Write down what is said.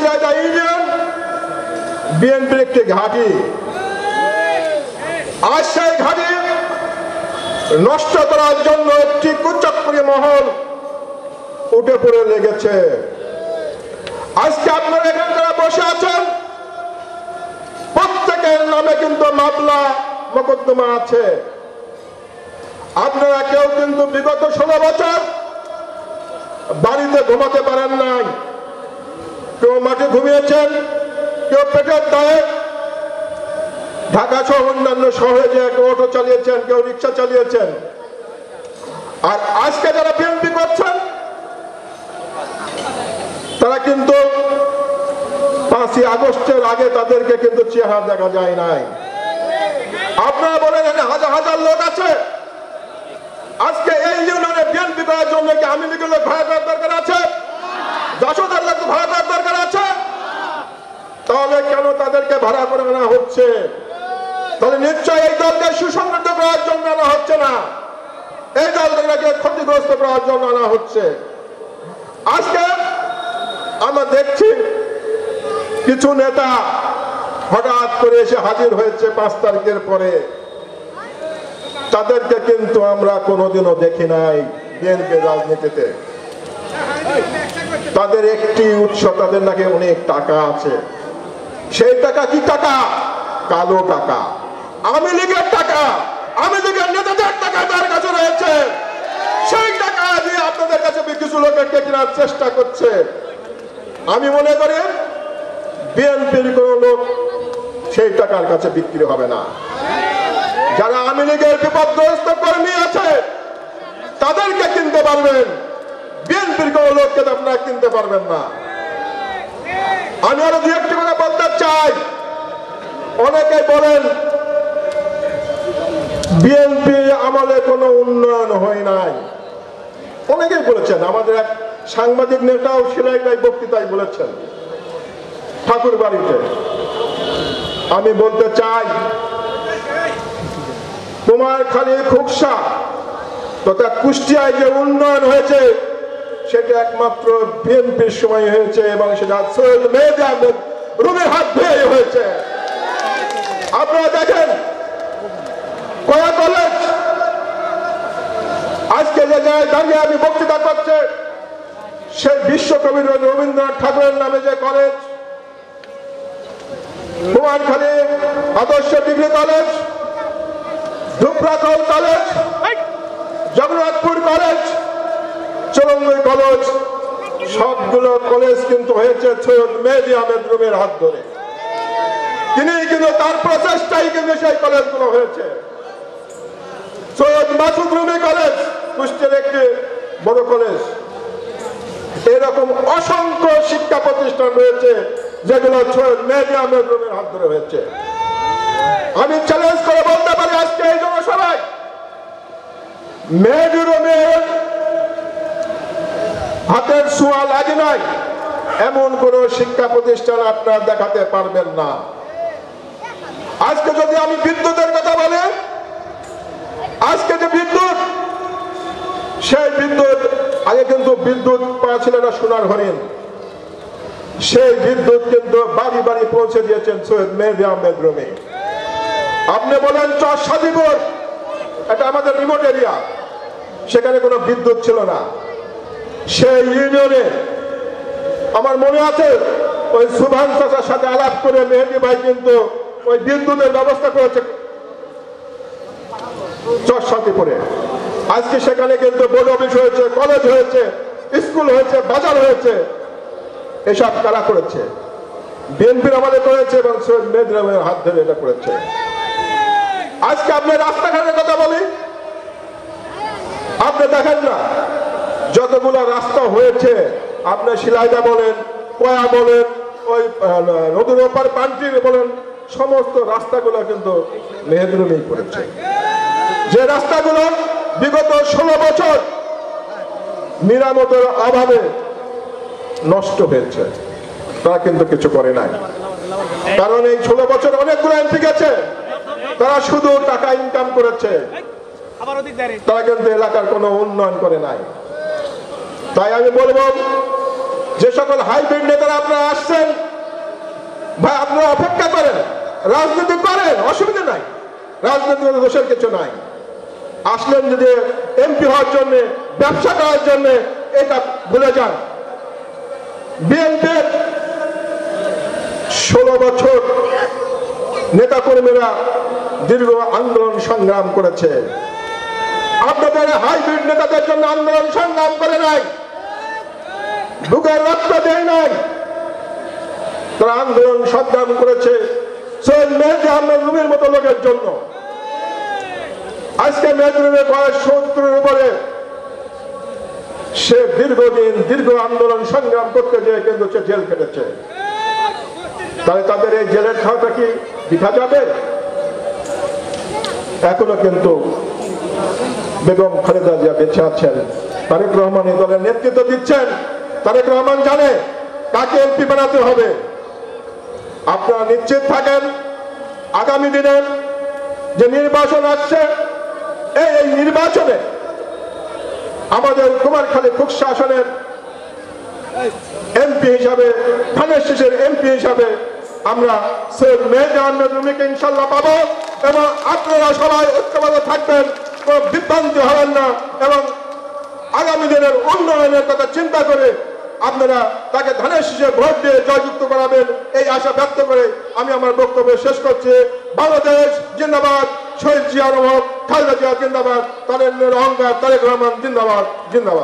শিলাইদা union বিএনপির একটি ঘাঁটি। আজ সেই ঘাঁটি নষ্ট করার জন্য একটি কুচক্রী মহল উঠে পড়ে লেগেছে। আজকে আপনারা এখানে যারা বসে আছেন প্রত্যেকের নামে কিন্তু মামলা মোকদ্দমা আছে। আপনারা কেউ কিন্তু বিগত 16 বছর বাড়িতে ঘুমাতে পারেন নাই। কেউ মাঠে ঘুমিয়েছেন, কেউ পেটের দায়ে ঢাকা সহ অন্যান্য শহরে যে কেউ অটো চালিয়েছেন, কেউ রিক্সা চালিয়েছেন। আর আজকে যারা বিএনপি করছেন তারা কিন্তু 5ই আগস্টের আগে তাদেরকে কিন্তু চেহারা দেখা যায় নাই। আপনারা বলেন এখানে হাজার হাজার লোক আছে, আজকে এই ইউনিয়নে বিএনপি করার জন্য কি আওয়ামী লীগের লোক ভাড়া করার দরকার আছে? যশোদের লোক ভাড়া করার দরকার আছে? তাহলে কেন তাদেরকে ভাড়া করে আনা হচ্ছে? তাহলে নিশ্চয়ই এই দলকে সুসংগঠিত করার জন্য আনা হচ্ছে না, এই দলটাকে ক্ষতিগ্রস্ত করার জন্য আনা হচ্ছে। আজকে আমরা দেখছি কিছু নেতা হঠাৎ করে এসে হাজির হয়েছে 5 তারিখের পরে। তাদেরকে কিন্তু আমরা কোনোদিনও দেখি নাই বিএনপি রাজনীতিতে। তাদের একটি উৎস, তাদের নাকি অনেক টাকা আছে। সেই টাকা কি টাকা? কালো টাকা, আওয়ামী লীগের টাকা, আওয়ামী লীগের নেতাদের টাকা তার কাছে রয়েছে। সেই টাকা দিয়ে আপনাদের কাছে কিছু লোকেরকে কেনার চেষ্টা করছে। আমি মনে করি বিএনপির কোন লোক সেই টাকার কাছে বিক্রি হবে না। যারা আওয়ামী লীগের বিপদগ্রস্ত কর্মী আছে তাদেরকে কিনতে পারবেন, বিএনপির কোন লোককে আপনারা কিনতে পারবেন না। আমি আরো দু একটি কথা বলতে চাই। অনেকে বলেন বিএনপি আমলে কোনো উন্নয়ন হয় নাই, অনেকেই বলেছেন। আমাদের এক সাংবাদিক নেতাও শিলাইদায় বক্তৃতায় বলেছেন ঠাকুর বাড়িতে। আমি বলতে চাই কুমারখালী, খুকসা তথা কুষ্টিয়ায় যে উন্নয়ন হয়েছে সেটা একমাত্র বিএনপির সময় হয়েছে এবং সেটা সৈয়দ মেহেদী আহমেদ রুমির হাত ধরে হয়েছে। আপনারা দেখেন কয়া কলেজ আজকে যে জায়গায় দাঁড়িয়ে আমি বক্তৃতা করছে, সেই বিশ্বকবি রবীন্দ্রনাথ ঠাকুরের নামে যে college, Kumarkhali Adarsha degree college, Dhubrakal college, Jagannathpur college, Charangi college, সবগুলো কলেজ কিন্তু হয়েছে সৈয়দ মেহেদী আহমেদ রুমির হাত ধরে। তিনি কিন্তু তার প্রচেষ্টাই কিন্তু সেই কলেজগুলো হয়েছে। সৈয়দ মাসুদ রুমি কলেজ কুষ্টিয়ার একটি বড় কলেজ। এরকম অসংখ্য শিক্ষা প্রতিষ্ঠান রয়েছে যেগুলো সৈয়দ মেহেদী আহমেদ রুমির হাত ধরে হয়েছে। আমি চ্যালেঞ্জ করে বলতে পারি আজকে এই জনসভায় মেহেদী রুমির হাতের ছোঁয়া লাগে নাই এমন কোন শিক্ষা প্রতিষ্ঠান আপনারা দেখাতে পারবেন না। আজকে যদি আমি বিদ্যুতের কথা বলি, আজকে যে বিদ্যুৎ, সেই বিদ্যুৎ আগে কিন্তু বিদ্যুৎ পাওয়া ছিল না সোনার হরিণ, সেই বিদ্যুৎ কিন্তু বাড়ি বাড়ি পৌঁছে দিয়েছেন সৈয়দ মেহেদী আহমেদ রুমি। আপনি বলেন চরসাদিপুর, এটা আমাদের রিমোট এরিয়া, সেখানে কোনো বিদ্যুৎ ছিল না। সেই ইউনিয়নে আমার মনে আছে ওই সুভান চাচার সাথে আলাপ করে মেহেদী ভাই কিন্তু ওই বিদ্যুতের ব্যবস্থা করেছে চরসাদিপুরে। আজকে সেখানে কিন্তু বোর্ড অফিস হয়েছে, কলেজ হয়েছে, স্কুল হয়েছে, বাজার হয়েছে। এসব কারা করেছে? বিএনপির আমাদের করেছে এবং সৈয়দ মেহেদী রুমির হাত ধরে এটা করেছে। আজকে আপনি রাস্তাঘাটের কথা বলি, আপনি দেখেন না যতগুলো রাস্তা হয়েছে, আপনি শিলাইদা বলেন, কয়া বলেন, ওই নদীর ওপার পান্টি বলেন, সমস্ত রাস্তাগুলো কিন্তু মেহেদী রুমি করেছে। যে রাস্তাগুলো বিগত 16 বছর মেরামতের অভাবে নষ্ট হয়েছে, তারা কিন্তু কিছু করে নাই। কারণ এই 16 বছর অনেকগুলো এমপি গেছে, তারা শুধু টাকা ইনকাম করেছে, তারা কিন্তু এলাকার কোনো উন্নয়ন করে নাই। তাই আমি বলবো যে সকল হাইব্রিড নেতারা আপনারা আসছেন, ভাই আপনারা অপেক্ষা করেন, রাজনীতি করেন, অসুবিধা নাই, রাজনীতি দোষের কিছু নাই। আসলেন যদি এমপি হওয়ার জন্য, ব্যবসা করার জন্য, এটা ভুলে যান। বিএনপির 16 বছর নেতাকর্মীরা দীর্ঘ আন্দোলন সংগ্রাম করেছে। আপনাদের হাইব্রিড নেতাদের জন্য আন্দোলন সংগ্রাম করে নাই, বুকের রক্ত দেয় নাই, তারা আন্দোলন সংগ্রাম করেছে সৈয়দ মেহেদী আহমেদ রুমির মতো লোকের জন্য। আজকে মেহেদী রুমির বয়স 70-এর উপরে, সে দীর্ঘদিন দীর্ঘ আন্দোলন সংগ্রাম করতে যেয়ে কিন্তু সে জেল কেটেছে। তাহলে তাদের এই জেলের খাওয়াটা কি দেখা যাবে? এখনো কিন্তু বেগম খালেদা জিয়া বেঁচে আছেন, তারেক রহমান এই দলের নেতৃত্ব দিচ্ছেন। তারেক রহমান জানে কাকে এমপি বানাতে হবে। আপনারা নিশ্চিত থাকেন, আগামী দিনে যে নির্বাচন আসছে, এই নির্বাচনে আমাদের কুমারখালী খুকসা আসনের এমপি হিসাবে, ধানের শীষের এমপি হিসাবে আমরা সৈয়দ মেহেদী আহমেদ রুমিকে ইনশাল্লাহ পাবো। এবং আপনারা সবাই ঐক্যবদ্ধ থাকবেন, কোনো বিভ্রান্তি হবেন না, এবং আগামী দিনের উন্নয়নের কথা চিন্তা করে আপনারা তাকে ধানের শীষে ভোট দিয়ে জয়যুক্ত করাবেন, এই আশা ব্যক্ত করে আমি আমার বক্তব্য শেষ করছি। বাংলাদেশ জিন্দাবাদ, শহীদ জিয়া রহমান, খালেদা জিয়া জিন্দাবাদ, তারেক অহংকার, তারেক রহমান জিন্দাবাদ, জিন্দাবাদ।